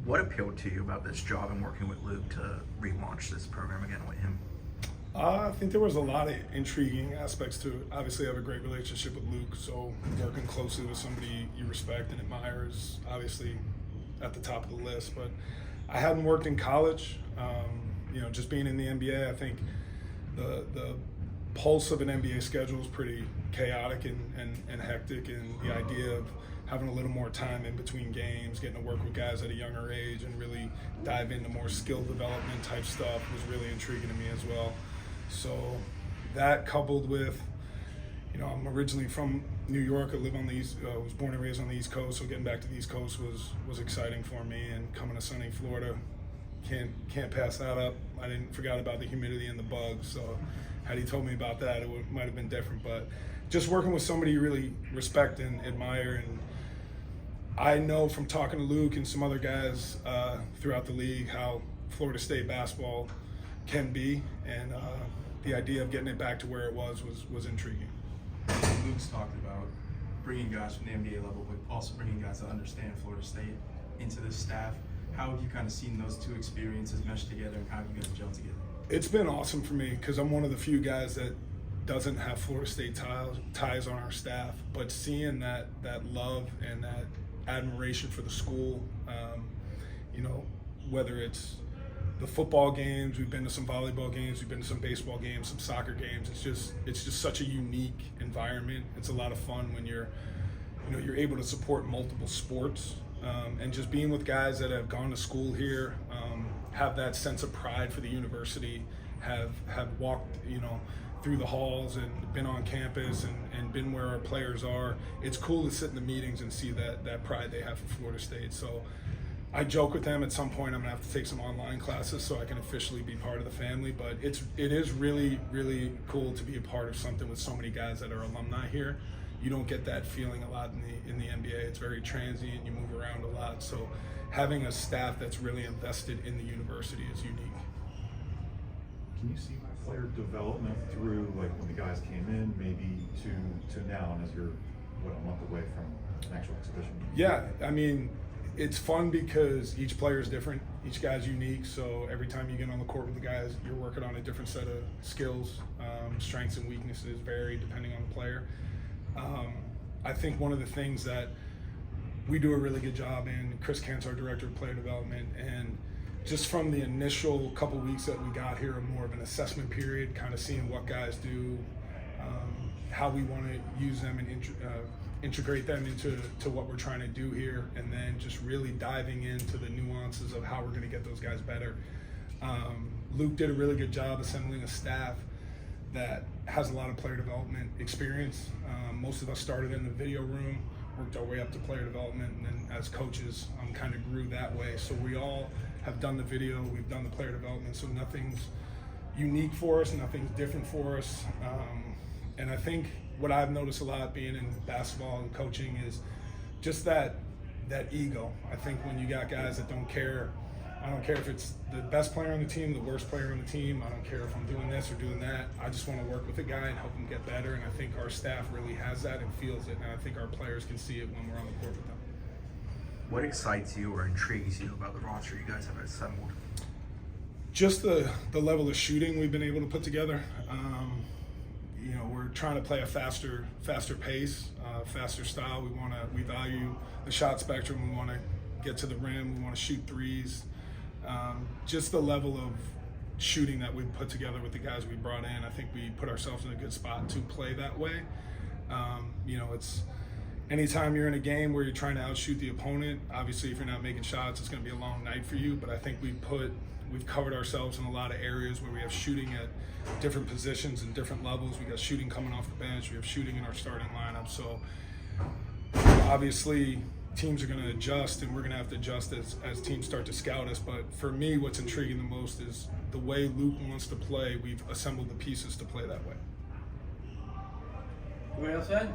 What appealed to you about this job and working with Luke to relaunch this program again with him? I think there was a lot of intriguing aspects to it. Obviously, I have a great relationship with Luke, so working closely with somebody you respect and admire is obviously at the top of the list. But I hadn't worked in college. Just being in the NBA, I think the pulse of an NBA schedule is pretty chaotic and hectic, and the idea of having a little more time in between games, getting to work with guys at a younger age and really dive into more skill development type stuff was really intriguing to me as well. So that coupled with, I'm originally from New York. I live on the East, was born and raised on the East Coast, so getting back to the East Coast was exciting for me, and coming to sunny Florida, can't pass that up. I didn't forget about the humidity and the bugs, so had he told me about that, it might have been different. But just working with somebody you really respect and admire, and I know from talking to Luke and some other guys throughout the league how Florida State basketball can be, and the idea of getting it back to where it was intriguing. Luke's talked about bringing guys from the NBA level, but also bringing guys that understand Florida State into this staff. How have you kind of seen those two experiences mesh together, and how have you guys gel together? It's been awesome for me because I'm one of the few guys that doesn't have Florida State ties on our staff, but seeing that love and that admiration for the school, whether it's the football games, we've been to some volleyball games, we've been to some baseball games, some soccer games. It's just such a unique environment. It's a lot of fun when you're able to support multiple sports, and just being with guys that have gone to school here, have that sense of pride for the university, have walked through the halls and been on campus and been where our players are. It's cool to sit in the meetings and see that pride they have for Florida State. So I joke with them at some point I'm gonna have to take some online classes so I can officially be part of the family. But it is really, really cool to be a part of something with so many guys that are alumni here. You don't get that feeling a lot in the NBA. It's very transient, you move around a lot. So having a staff that's really invested in the university is unique. Can you see player development through, like, when the guys came in, maybe to now, and as you're a month away from an actual exhibition? Yeah, I mean, it's fun because each player is different. Each guy's unique. So every time you get on the court with the guys, you're working on a different set of skills. Strengths and weaknesses vary depending on the player. I think one of the things that we do a really good job in, Chris Kent's our director of player development, and just from the initial couple weeks that we got here, more of an assessment period, kind of seeing what guys do, how we want to use them and integrate them into what we're trying to do here, and then just really diving into the nuances of how we're going to get those guys better. Luke did a really good job assembling a staff that has a lot of player development experience. Most of us started in the video room, worked our way up to player development, and then as coaches kind of grew that way. So we all have done the video, we've done the player development, so nothing's unique for us, nothing's different for us. And I think what I've noticed a lot being in basketball and coaching is just that ego. I think when you got guys that don't care, I don't care if it's the best player on the team, the worst player on the team, I don't care if I'm doing this or doing that, I just want to work with the guy and help him get better, and I think our staff really has that and feels it, and I think our players can see it when we're on the court with them. What excites you or intrigues you about the roster you guys have assembled? Just the level of shooting we've been able to put together. We're trying to play a faster pace, faster style. We value the shot spectrum. We want to get to the rim. We want to shoot threes. Just the level of shooting that we put together with the guys we brought in, I think we put ourselves in a good spot to play that way. It's anytime you're in a game where you're trying to outshoot the opponent, obviously if you're not making shots, it's going to be a long night for you. But I think we've covered ourselves in a lot of areas where we have shooting at different positions and different levels. We got shooting coming off the bench. We have shooting in our starting lineup. So obviously teams are going to adjust, and we're going to have to adjust as teams start to scout us. But for me, what's intriguing the most is the way Luke wants to play. We've assembled the pieces to play that way. Anybody else said?